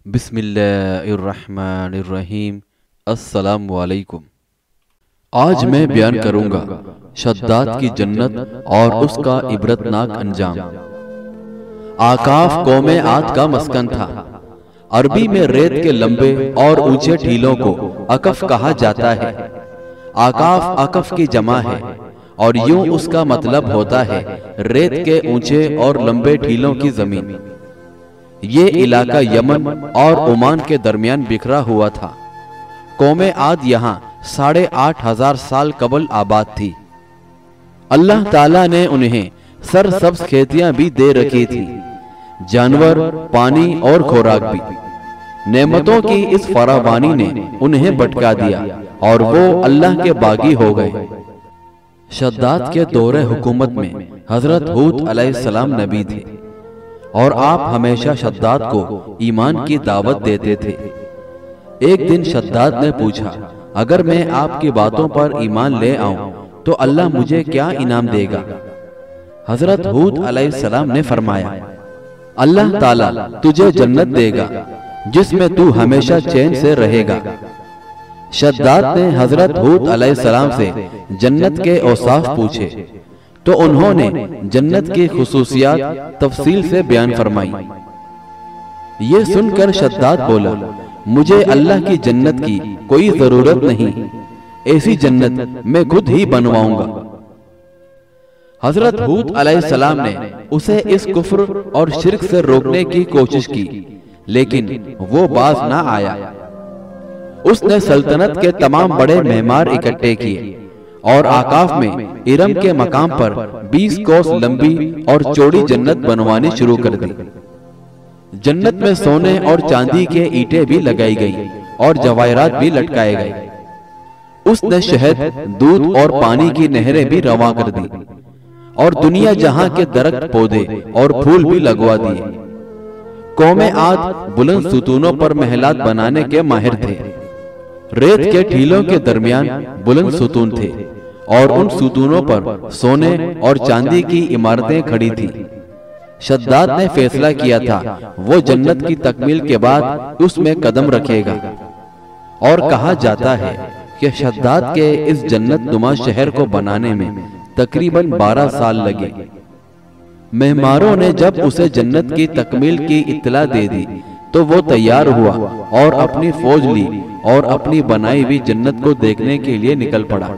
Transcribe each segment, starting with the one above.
बिस्मिल्लाहिर्रहमानिर्रहीम। अस्सलामु अलैकुम। आज मैं बयान करूंगा शद्दाद की जन्नत और उसका इबरतनाक अंजाम। आकाफ कौमे आद का मस्कन था। अरबी में रेत के लंबे और ऊंचे टीलों को अकफ कहा जाता है। आकाफ अकफ की जमा है और यूं उसका मतलब होता है रेत के ऊंचे और लंबे टीलों की जमीन। ये इलाका यमन और ओमान के दरमियान बिखरा हुआ था। कौमे आद यहाँ 8,500 साल कबल आबाद थी। अल्लाह ताला ने उन्हें सरसब्ज खेतियां भी दे रखी थी, जानवर, पानी और खुराक भी। नेमतों की इस फरावानी ने उन्हें भटका दिया और वो अल्लाह के बागी हो गए। शद्दाद के दौरे हुकूमत में हजरत हूद अलैहिस्सलाम नबी थे और आप हमेशा शद्दाद को ईमान की दावत देते थे। एक दिन शद्दाद ने पूछा, अगर मैं आपकी बातों पर ईमान ले आऊं तो अल्लाह मुझे क्या इनाम देगा? हजरत हूद अलैहिस्सलाम ने फरमाया, अल्लाह ताला तुझे जन्नत देगा जिसमें तू हमेशा चैन से रहेगा। शद्दाद ने हजरत हूद अलैहिस्सलाम से जन्नत के औसाफ पूछे तो उन्होंने जन्नत की खुसूसियात तफसील से बयान फरमाई। ये सुनकर शद्दाद बोला, मुझे अल्लाह की जन्नत की कोई जरूरत नहीं, ऐसी जन्नत मैं खुद ही बनवाऊंगा। हजरत हूद अलैहिस्सलाम ने उसे इस कुफ्र और शिर्क से रोकने की कोशिश की, लेकिन वो बाज ना आया। उसने सल्तनत के तमाम बड़े मेहमान इकट्ठे किए और आकाफ में इरम के मकाम पर 20 कोस लंबी और चौड़ी जन्नत बनवानी शुरू कर दी। जन्नत में सोने और चांदी के ईंटें भी लगाई गई और जवाहरात भी लटकाए गए। उसने शहद, दूध और पानी की नहरें भी रवा कर दी और दुनिया जहां के दरख्त, पौधे और फूल भी लगवा दिए। कौमे आद बुलंद सुतूनों पर महलात बनाने के माहिर थे। रेत के टीलों के दरमियान बुलंद सुतून थे और उन सुतूनों पर सोने और चांदी की इमारतें खड़ी थी। शद्दाद ने फैसला किया था वो जन्नत की तकमील के बाद उसमें कदम रखेगा और कहा जाता है कि शद्दाद के इस जन्नत नुमा शहर को बनाने में तकरीबन 12 साल लगे। मेहमानों ने जब उसे जन्नत की तकमील की इत्तला दे दी तो वो तैयार हुआ और अपनी फौज ली और अपनी बनाई हुई जन्नत को देखने के लिए निकल पड़ा।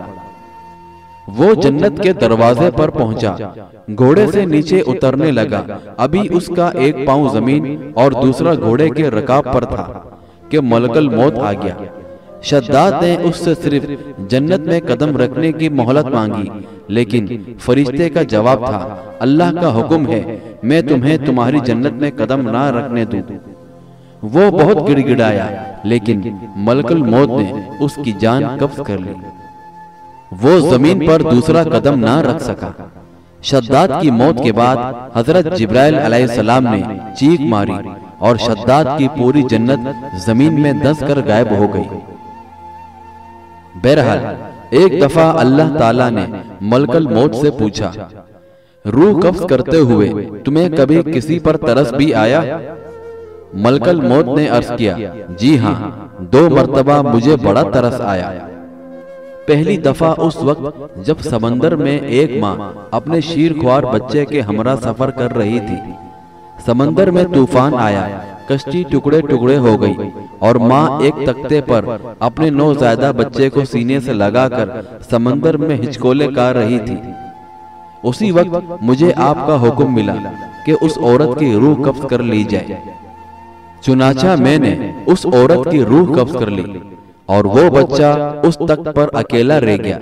वो जन्नत के दरवाजे पर पहुंचा, घोड़े से नीचे उतरने लगा। अभी उसका एक पांव जमीन और दूसरा घोड़े के रकाब पर था कि मलकल मौत आ गया। शद्दाद ने उससे सिर्फ जन्नत में कदम रखने की मोहलत मांगी, लेकिन फरिश्ते का जवाब था, अल्लाह का हुक्म है मैं तुम्हें तुम्हारी जन्नत में कदम ना रखने दूं। वो बहुत गिड़गिड़ाया, लेकिन मलकल मौत ने उसकी जान कब्ज कर ली। वो जमीन पर दूसरा कदम ना रख सका। शद्दाद की मौत के बाद हजरत जिब्राइल अलैहिस्सलाम ने चीख मारी और शद्दाद की पूरी जन्नत जमीन में धंस कर गायब हो गई। बहरहाल एक दफा अल्लाह ताला ने मलकल मौत से पूछा, रूह कब्ज करते हुए तुम्हें कभी किसी पर तरस भी आया? मलकल मौत ने अर्ज किया, जी हाँ, 2 मर्तबा मुझे बड़ा तरस आया। पहली दफा उस वक्त जब समंदर में एक माँ अपने शीरख्वार बच्चे के हमरा सफर कर रही थी। समंदर में तूफान आया, कश्ती टुकड़े टुकड़े हो गई और माँ एक तख्ते पर अपने नौज़ायदा बच्चे को सीने से लगाकर समंदर में हिचकोले कर रही थी। उसी वक्त मुझे आपका हुक्म मिला कि उस औरत की रूह कब्ज कर ली जाए। चुनाचा मैंने उस औरत की रूह कब्ज कर ली और वो बच्चा उस तख्त पर अकेला रह गया।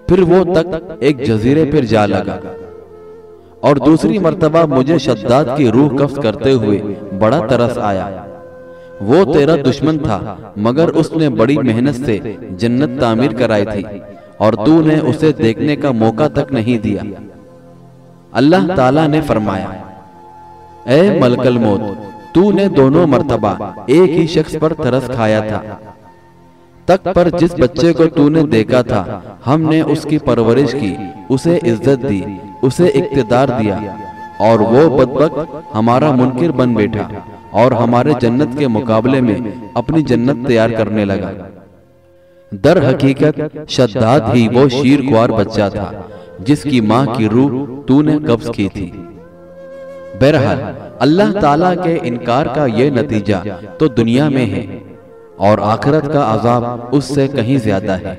फिर वो तख्त एक जजीरे पर जा लगा और दूसरी मर्तबा मुझे शद्दाद की रूह कब्ज करते हुए बड़ा तरस आया। वो तेरा दुश्मन था, मगर उसने बड़ी मेहनत से जन्नत तामीर कराई थी और तूने उसे देखने का मौका तक नहीं दिया। अल्लाह ताला ने फरमाया, ऐ मलकल मौत, तूने दोनों मर्तबा एक ही शख्स पर तरस खाया था। तख्त पर जिस बच्चे को तूने देखा था, हमने उसकी परवरिश की, उसे इज्जत दी, उसे इक्तिदार दिया और वो बदबख्त हमारा मुनकिर बन बैठा और हमारे जन्नत के मुकाबले में अपनी जन्नत तैयार करने लगा। दर हकीकत शद्दाद ही वो शीरख्वार बच्चा था जिसकी मां की रूह तूने कब्ज की थी। बहरहाल अल्लाह ताला के इनकार का ये नतीजा तो दुनिया में है और आखिरत का अजाब उससे कहीं ज्यादा है।